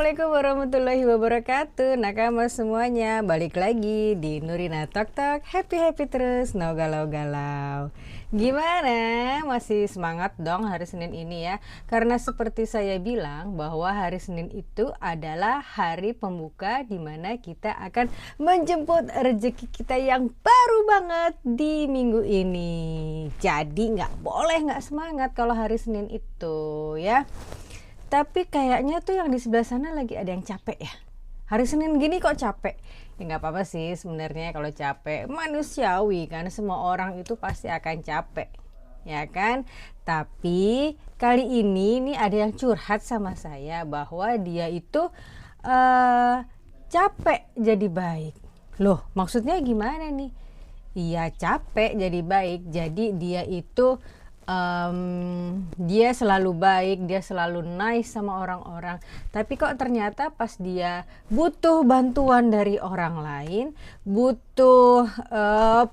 Assalamualaikum warahmatullahi wabarakatuh. Nakama semuanya, balik lagi di Nurina Tok Tok. Happy terus, no galau-galau. Gimana? Masih semangat dong hari Senin ini ya? Karena seperti saya bilang bahwa hari Senin itu adalah hari pembuka di mana kita akan menjemput rezeki kita yang baru banget di minggu ini. Jadi nggak boleh nggak semangat kalau hari Senin itu ya. Tapi kayaknya tuh yang di sebelah sana lagi ada yang capek ya. Hari Senin gini kok capek? Ya nggak apa-apa sih sebenarnya kalau capek. Manusiawi kan, semua orang itu pasti akan capek. Ya kan? Tapi kali ini ada yang curhat sama saya bahwa dia itu capek jadi baik. Loh, maksudnya gimana nih? Iya, capek jadi baik. Jadi dia itu dia selalu baik, dia selalu nice sama orang-orang. Tapi kok ternyata pas dia butuh bantuan dari orang lain, butuh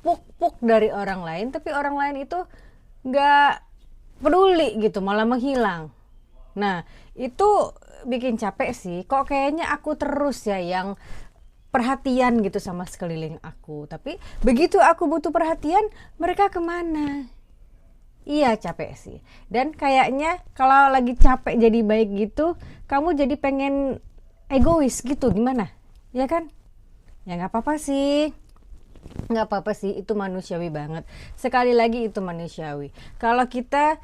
puk-puk dari orang lain, tapi orang lain itu nggak peduli gitu, malah menghilang. Nah, itu bikin capek sih. Kok kayaknya aku terus ya yang perhatian gitu sama sekeliling aku. Tapi begitu aku butuh perhatian, mereka kemana? Iya, capek sih. Dan kayaknya kalau lagi capek jadi baik gitu, kamu jadi pengen egois gitu, gimana? Ya kan? Ya nggak apa-apa sih. Nggak apa-apa sih, itu manusiawi banget. Sekali lagi itu manusiawi. Kalau kita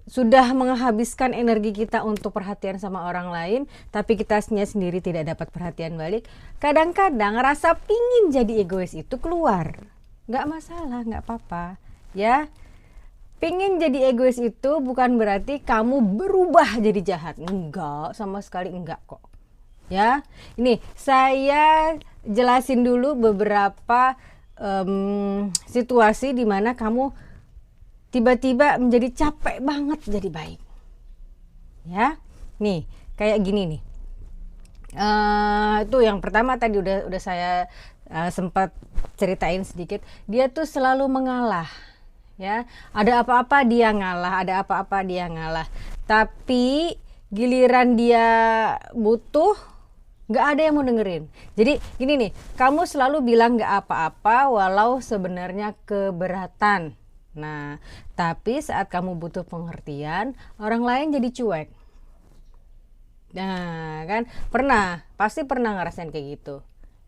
sudah menghabiskan energi kita untuk perhatian sama orang lain, tapi kita sendiri tidak dapat perhatian balik, kadang-kadang rasa pingin jadi egois itu keluar. Nggak masalah, nggak apa-apa. Ya, pingin jadi egois itu bukan berarti kamu berubah jadi jahat. Enggak, sama sekali enggak kok. Ya, ini saya jelasin dulu beberapa situasi di mana kamu tiba-tiba menjadi capek banget jadi baik. Ya, nih kayak gini nih. Itu yang pertama tadi udah saya sempat ceritain sedikit. Dia tuh selalu mengalah. Ya, ada apa-apa dia ngalah, ada apa-apa dia ngalah. Tapi giliran dia butuh, nggak ada yang mau dengerin. Jadi gini nih, kamu selalu bilang nggak apa-apa walau sebenarnya keberatan. Nah, tapi saat kamu butuh pengertian, orang lain jadi cuek. Nah, kan pasti pernah ngerasain kayak gitu.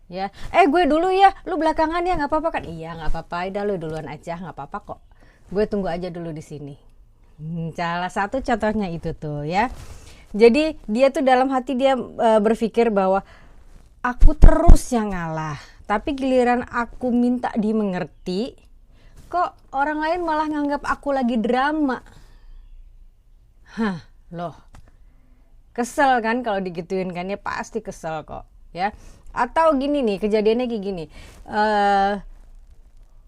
Ya, gue dulu ya, lu belakangan ya, nggak apa-apa kan? Iya, nggak apa-apa, udah lu duluan aja, nggak apa-apa kok. Gue tunggu aja dulu di sini. Salah satu contohnya itu tuh ya. Jadi dia tuh dalam hati dia berpikir bahwa aku terus yang ngalah. Tapi giliran aku minta dimengerti, kok orang lain malah nganggap aku lagi drama. Loh. Kesel kan kalau digituin kan, ya pasti kesel kok ya. Atau gini nih, kejadiannya kayak gini.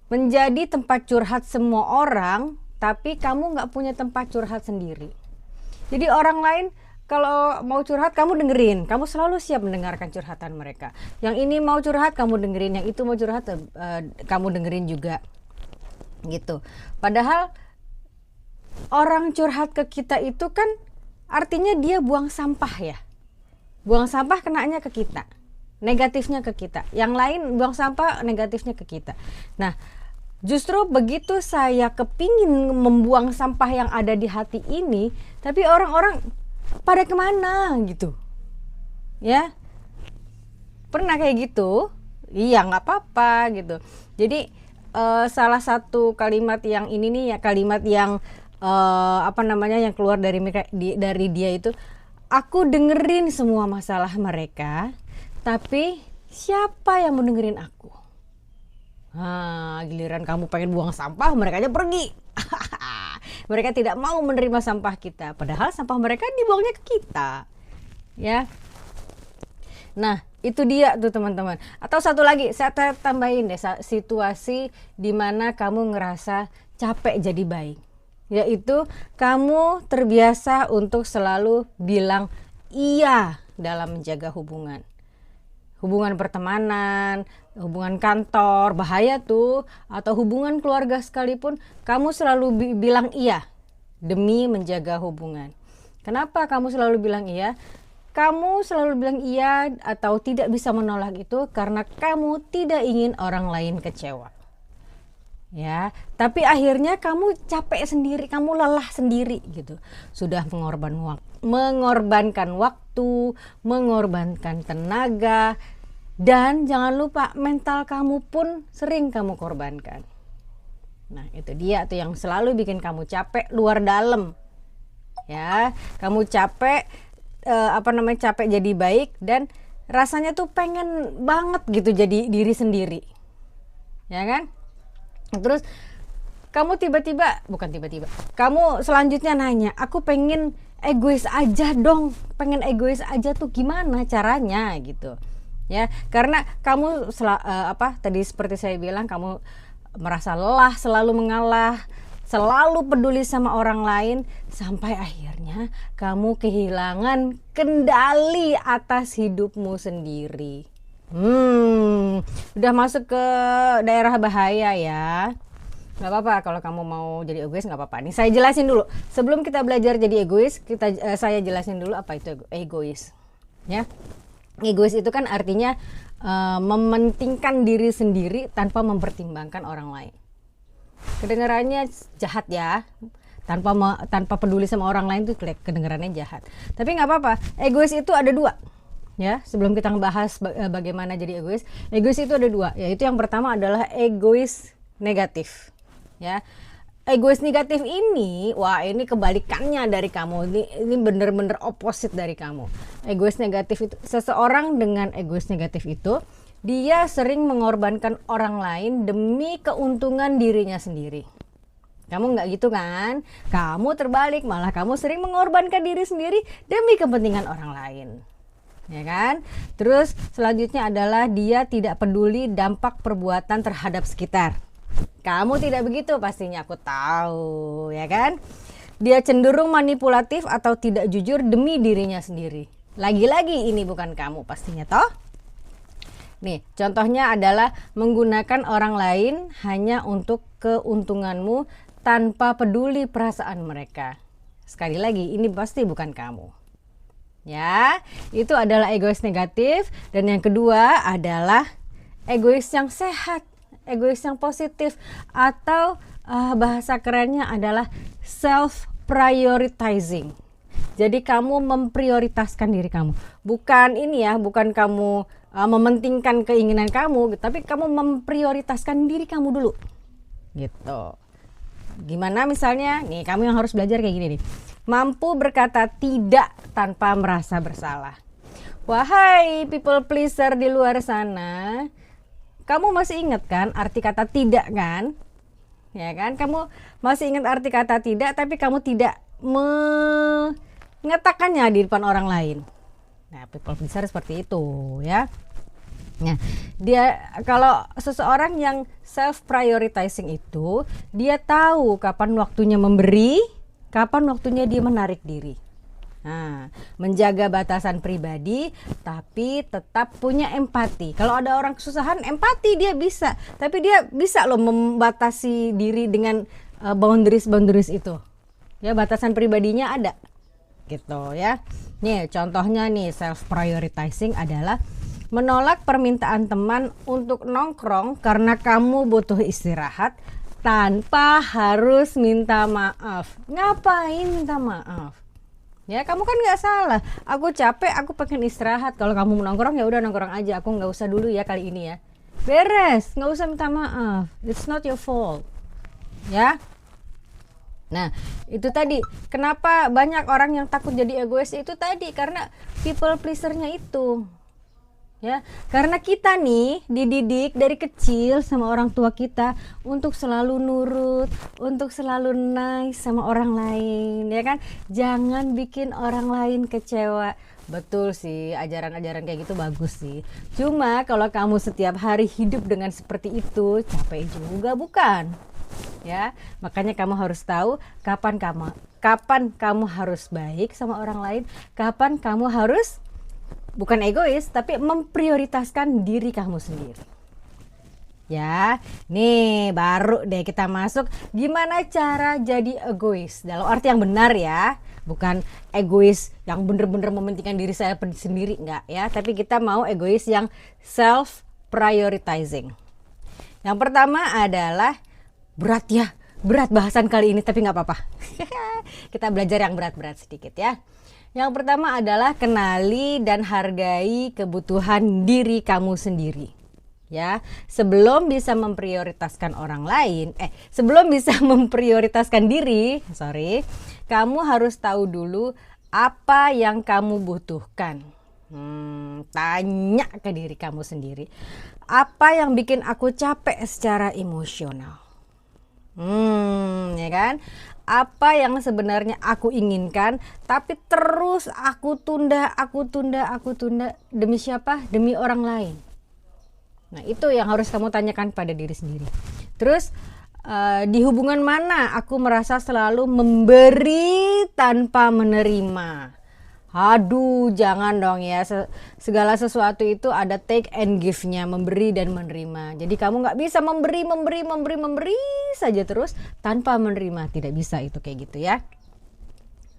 Menjadi tempat curhat semua orang, tapi kamu nggak punya tempat curhat sendiri. Jadi orang lain kalau mau curhat kamu dengerin, kamu selalu siap mendengarkan curhatan mereka. Yang ini mau curhat kamu dengerin, yang itu mau curhat kamu dengerin juga, gitu. Padahal orang curhat ke kita itu kan artinya dia buang sampah ya, buang sampah kenanya ke kita, negatifnya ke kita. Yang lain buang sampah negatifnya ke kita. Nah, justru begitu saya kepingin membuang sampah yang ada di hati ini, tapi orang-orang pada kemana gitu. Ya, pernah kayak gitu? Iya, nggak apa-apa gitu. Jadi salah satu kalimat yang ini nih ya, kalimat yang yang keluar dari dia itu, aku dengerin semua masalah mereka, tapi siapa yang mau dengerin aku? Giliran kamu pengen buang sampah, mereka aja pergi. Mereka tidak mau menerima sampah kita, padahal sampah mereka dibuangnya ke kita. Ya. Nah, itu dia tuh teman-teman. Atau satu lagi, saya tambahin deh situasi di mana kamu ngerasa capek jadi baik. Yaitu kamu terbiasa untuk selalu bilang iya dalam menjaga hubungan. Hubungan pertemanan, hubungan kantor, bahaya tuh, atau hubungan keluarga sekalipun, kamu selalu bilang iya demi menjaga hubungan. Kenapa kamu selalu bilang iya? Kamu selalu bilang iya atau tidak bisa menolak itu karena kamu tidak ingin orang lain kecewa. Ya, tapi akhirnya kamu capek sendiri, kamu lelah sendiri gitu. Sudah mengorbankan waktu, mengorbankan tenaga, dan jangan lupa mental kamu pun sering kamu korbankan. Nah, itu dia tuh yang selalu bikin kamu capek luar dalam. Ya, kamu capek capek jadi baik dan rasanya tuh pengen banget gitu jadi diri sendiri. Ya kan? Terus kamu kamu selanjutnya nanya, aku pengen egois aja dong, pengen egois aja tuh gimana caranya gitu ya, karena kamu tadi seperti saya bilang, kamu merasa lelah, selalu mengalah, selalu peduli sama orang lain, sampai akhirnya kamu kehilangan kendali atas hidupmu sendiri. Udah masuk ke daerah bahaya ya. Nggak apa-apa kalau kamu mau jadi egois, nggak apa-apa. Nih saya jelasin dulu. Sebelum kita belajar jadi egois, saya jelasin dulu apa itu egois. Ya, egois itu kan artinya mementingkan diri sendiri tanpa mempertimbangkan orang lain. Kedengarannya jahat ya. Tanpa peduli sama orang lain tuh kedengarannya jahat. Tapi nggak apa-apa. Egois itu ada dua. Ya, sebelum kita ngebahas bagaimana jadi egois itu ada dua, yaitu yang pertama adalah egois negatif. Ya, egois negatif ini, wah ini kebalikannya dari kamu, ini bener-bener opposite dari kamu. Egois negatif itu, seseorang dengan egois negatif itu, dia sering mengorbankan orang lain demi keuntungan dirinya sendiri. Kamu nggak gitu kan? Kamu terbalik, malah kamu sering mengorbankan diri sendiri demi kepentingan orang lain. Ya kan? Terus selanjutnya adalah dia tidak peduli dampak perbuatan terhadap sekitar. Kamu tidak begitu pastinya, aku tahu, ya kan? Dia cenderung manipulatif atau tidak jujur demi dirinya sendiri. Lagi-lagi ini bukan kamu pastinya toh? Nih, contohnya adalah menggunakan orang lain hanya untuk keuntunganmu tanpa peduli perasaan mereka. Sekali lagi, ini pasti bukan kamu. Ya, itu adalah egois negatif. Dan yang kedua adalah egois yang sehat, egois yang positif, atau bahasa kerennya adalah self prioritizing. Jadi kamu memprioritaskan diri kamu, bukan ini ya, bukan kamu mementingkan keinginan kamu, tapi kamu memprioritaskan diri kamu dulu gitu. Gimana misalnya nih, kamu yang harus belajar kayak gini nih, mampu berkata tidak tanpa merasa bersalah. Wahai people pleaser di luar sana, kamu masih ingat kan arti kata tidak kan? Ya kan, kamu masih ingat arti kata tidak, tapi kamu tidak mengatakannya di depan orang lain. Nah, people pleaser seperti itu ya. Nah, dia kalau seseorang yang self prioritizing itu, dia tahu kapan waktunya memberi, kapan waktunya dia menarik diri. Nah, menjaga batasan pribadi tapi tetap punya empati. Kalau ada orang kesusahan, empati dia bisa, tapi dia bisa loh membatasi diri dengan boundaries itu. Ya, batasan pribadinya ada. Gitu ya. Nih, contohnya nih self prioritizing adalah menolak permintaan teman untuk nongkrong karena kamu butuh istirahat tanpa harus minta maaf. Ngapain minta maaf? Ya, kamu kan nggak salah. Aku capek, aku pengen istirahat. Kalau kamu mau nongkrong ya udah nongkrong aja. Aku nggak usah dulu ya kali ini ya. Beres, nggak usah minta maaf. It's not your fault. Ya. Nah, itu tadi. Kenapa banyak orang yang takut jadi egois itu tadi karena people pleasernya itu. Ya, karena kita nih dididik dari kecil sama orang tua kita untuk selalu nurut, untuk selalu nice sama orang lain, ya kan? Jangan bikin orang lain kecewa. Betul sih, ajaran-ajaran kayak gitu bagus sih. Cuma kalau kamu setiap hari hidup dengan seperti itu, capek juga bukan? Ya, makanya kamu harus tahu kapan kamu harus baik sama orang lain, kapan kamu harus bukan egois, tapi memprioritaskan diri kamu sendiri. Ya, nih baru deh kita masuk gimana cara jadi egois dalam arti yang benar ya, bukan egois yang bener-bener mementingkan diri saya sendiri, enggak ya, tapi kita mau egois yang self prioritizing. Yang pertama adalah berat ya, berat bahasan kali ini tapi nggak apa-apa. Kita belajar yang berat-berat sedikit ya. Yang pertama adalah kenali dan hargai kebutuhan diri kamu sendiri. Ya, sebelum bisa memprioritaskan orang lain, sebelum bisa memprioritaskan diri, kamu harus tahu dulu apa yang kamu butuhkan. Tanya ke diri kamu sendiri, apa yang bikin aku capek secara emosional? Ya kan? Apa yang sebenarnya aku inginkan, tapi terus aku tunda demi siapa? Demi orang lain. Nah, itu yang harus kamu tanyakan pada diri sendiri. Terus di hubungan mana aku merasa selalu memberi tanpa menerima? Aduh, jangan dong ya. Segala sesuatu itu ada take and give-nya, memberi dan menerima. Jadi kamu nggak bisa memberi saja terus tanpa menerima. Tidak bisa itu kayak gitu ya.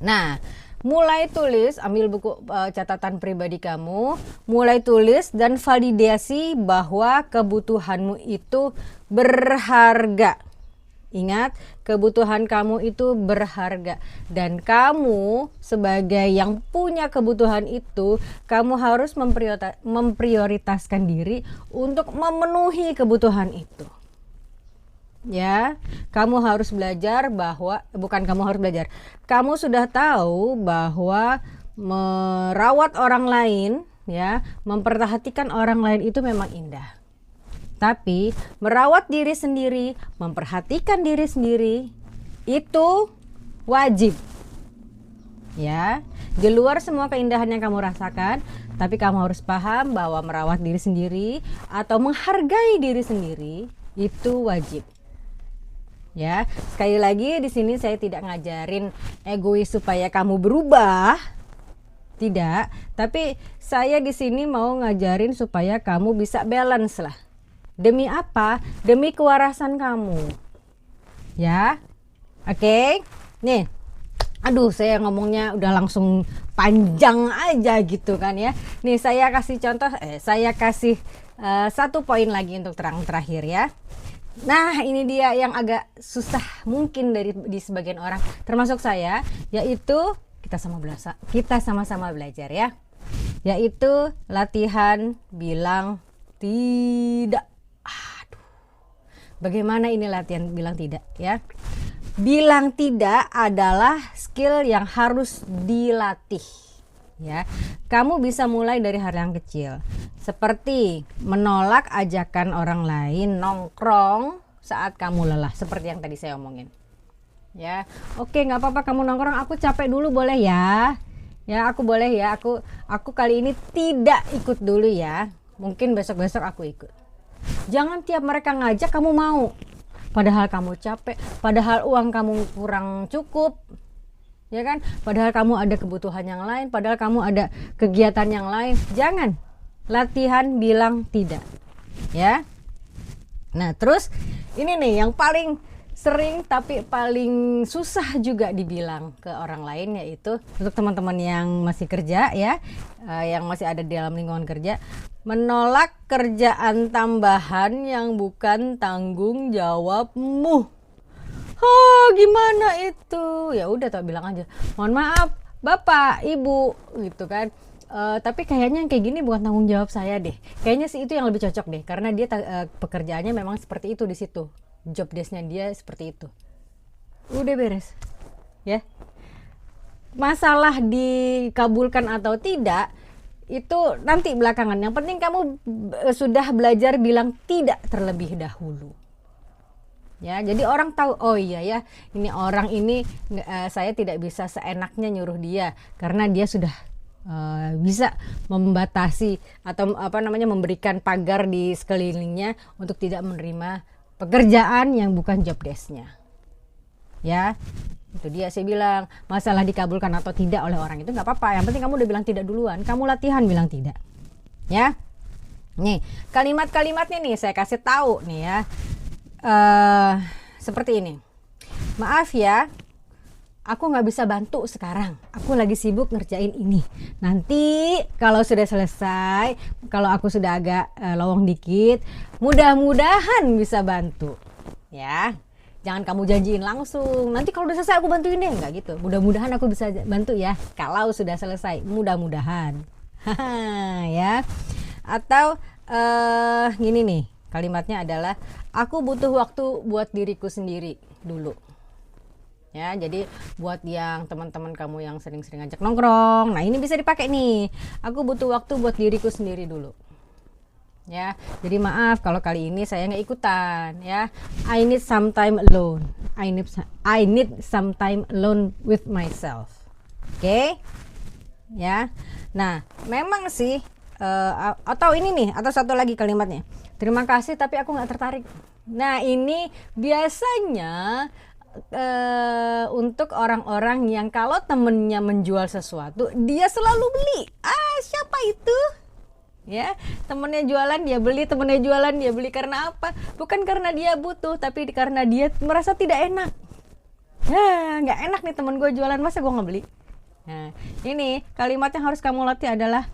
Nah, mulai tulis, ambil buku catatan pribadi kamu, mulai tulis dan validasi bahwa kebutuhanmu itu berharga. Ingat, kebutuhan kamu itu berharga, dan kamu sebagai yang punya kebutuhan itu, kamu harus memprioritaskan diri untuk memenuhi kebutuhan itu. Ya, kamu harus belajar bahwa, kamu sudah tahu bahwa merawat orang lain, ya, memperhatikan orang lain itu memang indah. Tapi merawat diri sendiri, memperhatikan diri sendiri itu wajib. Ya, di luar semua keindahan yang kamu rasakan, tapi kamu harus paham bahwa merawat diri sendiri atau menghargai diri sendiri itu wajib. Ya, sekali lagi di sini saya tidak ngajarin egois supaya kamu berubah. Tidak, tapi saya di sini mau ngajarin supaya kamu bisa balance lah. Demi apa? Demi kewarasan kamu. Ya. Oke. Nih. Aduh, saya ngomongnya udah langsung panjang aja gitu kan ya. Nih, saya kasih contoh, saya kasih satu poin lagi untuk terakhir ya. Nah, ini dia yang agak susah mungkin di sebagian orang, termasuk saya, yaitu kita sama-sama belajar ya. Yaitu latihan bilang tidak. Aduh. Bagaimana ini latihan bilang tidak ya? Bilang tidak adalah skill yang harus dilatih. Ya, kamu bisa mulai dari hal yang kecil, seperti menolak ajakan orang lain nongkrong saat kamu lelah, seperti yang tadi saya omongin. Ya, oke, nggak apa-apa kamu nongkrong, aku capek dulu boleh ya. Ya, aku boleh ya, aku kali ini tidak ikut dulu ya. Mungkin besok-besok aku ikut. Jangan tiap mereka ngajak kamu mau, padahal kamu capek, padahal uang kamu kurang cukup. Ya kan, padahal kamu ada kebutuhan yang lain, padahal kamu ada kegiatan yang lain. Jangan. Latihan bilang tidak. Ya. Nah, terus ini nih yang paling sering tapi paling susah juga dibilang ke orang lain, yaitu untuk teman-teman yang masih kerja ya, yang masih ada di dalam lingkungan kerja, menolak kerjaan tambahan yang bukan tanggung jawabmu. Oh, gimana itu? Ya udah tak bilang aja, mohon maaf Bapak, Ibu, gitu kan. Tapi kayaknya yang kayak gini bukan tanggung jawab saya deh. Kayaknya sih itu yang lebih cocok deh, karena dia pekerjaannya memang seperti itu di situ. Job desk-nya dia seperti itu. Udah beres. Ya. Masalah dikabulkan atau tidak itu nanti belakangan. Yang penting kamu sudah belajar bilang tidak terlebih dahulu. Ya, jadi orang tahu, oh iya ya, ini orang ini saya tidak bisa seenaknya nyuruh dia, karena dia sudah bisa membatasi atau memberikan pagar di sekelilingnya untuk tidak menerima pekerjaan yang bukan job desk-nya. Ya, itu dia saya bilang, masalah dikabulkan atau tidak oleh orang itu nggak apa-apa, yang penting kamu udah bilang tidak duluan, kamu latihan bilang tidak. Ya, nih kalimat-kalimatnya nih saya kasih tahu nih ya. Seperti ini. Maaf ya, aku nggak bisa bantu sekarang, aku lagi sibuk ngerjain ini. Nanti kalau sudah selesai, kalau aku sudah agak lowong dikit, mudah-mudahan bisa bantu. Ya, jangan kamu janjiin langsung, nanti kalau udah selesai aku bantuin deh, nggak gitu. Mudah-mudahan aku bisa bantu ya, kalau sudah selesai, mudah-mudahan. Ya, atau gini nih, kalimatnya adalah aku butuh waktu buat diriku sendiri dulu. Ya, jadi buat yang teman-teman kamu yang sering-sering ngajak nongkrong, nah ini bisa dipakai nih. Aku butuh waktu buat diriku sendiri dulu. Ya, jadi maaf kalau kali ini saya nggak ikutan. Ya, I need some time alone. I need some time alone with myself. Oke? Ya, nah memang sih atau ini nih, atau satu lagi kalimatnya. Terima kasih tapi aku nggak tertarik. Nah ini biasanya untuk orang-orang yang kalau temennya menjual sesuatu dia selalu beli. Siapa itu? Ya, temennya jualan dia beli, temennya jualan dia beli. Karena apa? Bukan karena dia butuh, tapi karena dia merasa tidak enak. Ya, nggak enak nih temen gue jualan, masa gue nggak beli? Nah, ini kalimat yang harus kamu latih adalah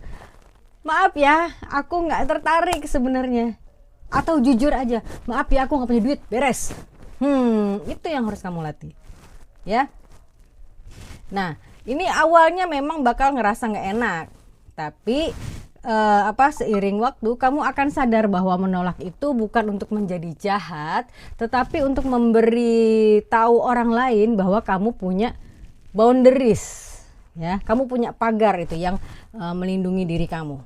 maaf ya, aku nggak tertarik sebenarnya. Atau jujur aja, maaf ya aku nggak punya duit, beres. Itu yang harus kamu latih, ya. Nah, ini awalnya memang bakal ngerasa nggak enak, tapi seiring waktu kamu akan sadar bahwa menolak itu bukan untuk menjadi jahat, tetapi untuk memberi tahu orang lain bahwa kamu punya boundaries, ya. Kamu punya pagar itu yang melindungi diri kamu.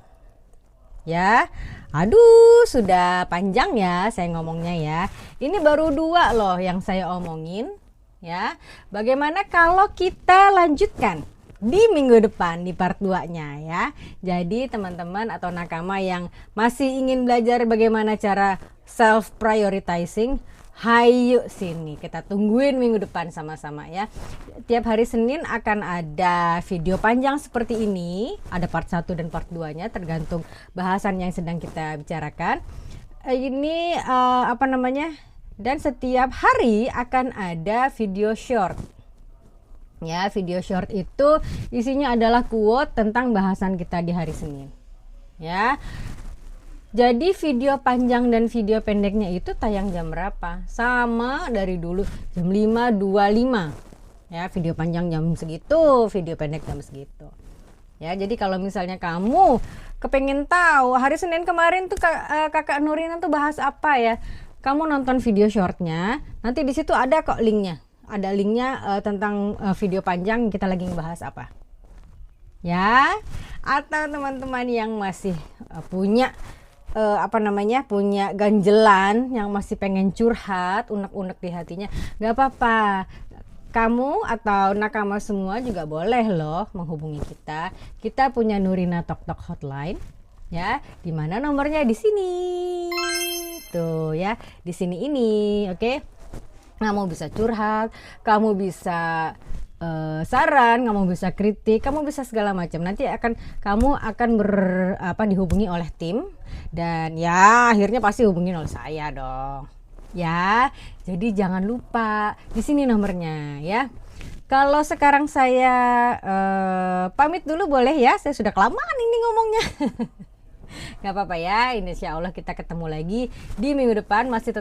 Ya, aduh sudah panjang ya saya ngomongnya ya. Ini baru 2 loh yang saya omongin ya. Bagaimana kalau kita lanjutkan di minggu depan di part 2-nya ya. Jadi teman-teman atau nakama yang masih ingin belajar bagaimana cara self prioritizing, hayu sini kita tungguin minggu depan sama-sama ya. Tiap hari Senin akan ada video panjang seperti ini, ada part 1 dan part 2-nya tergantung bahasan yang sedang kita bicarakan. Ini dan setiap hari akan ada video short. Ya, video short itu isinya adalah quote tentang bahasan kita di hari Senin. Ya. Jadi video panjang dan video pendeknya itu tayang jam berapa? Sama dari dulu, jam 5.25. Ya, video panjang jam segitu, video pendek jam segitu. Ya, jadi kalau misalnya kamu kepengen tahu hari Senin kemarin tuh kakak Nurina tuh bahas apa ya? Kamu nonton video shortnya, nanti di situ ada kok linknya. Ada linknya tentang video panjang kita lagi ngebahas apa. Ya, atau teman-teman yang masih punya punya ganjelan, yang masih pengen curhat, unek-unek di hatinya, nggak apa-apa. Kamu atau nakama semua juga boleh loh menghubungi kita. Kita punya Nurina Tok Tok Hotline, ya. Di mana nomornya di sini, tuh ya, di sini ini, oke? Kamu bisa curhat, kamu bisa saran, kamu bisa kritik, kamu bisa segala macam. Nanti kamu akan dihubungi oleh tim dan ya akhirnya pasti hubungin oleh saya dong. Ya, jadi jangan lupa di sini nomornya ya. Kalau sekarang saya pamit dulu boleh ya, saya sudah kelamaan ini ngomongnya. Gak apa-apa ya, insya Allah kita ketemu lagi di minggu depan masih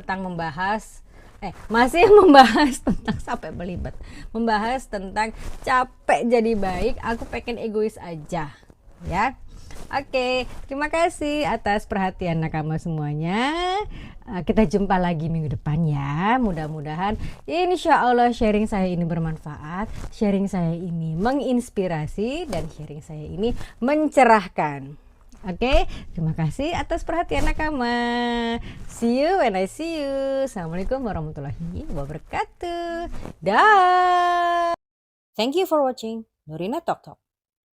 membahas tentang sampai belibet, membahas tentang capek jadi baik, aku pengen egois aja ya. Oke, terima kasih atas perhatian nakama semuanya. Kita jumpa lagi minggu depan ya. Mudah-mudahan insya Allah sharing saya ini bermanfaat, sharing saya ini menginspirasi, dan sharing saya ini mencerahkan. Oke, terima kasih atas perhatian nakama. See you when I see you. Assalamualaikum warahmatullahi wabarakatuh. Dah. Thank you for watching Nurina Talk Talk.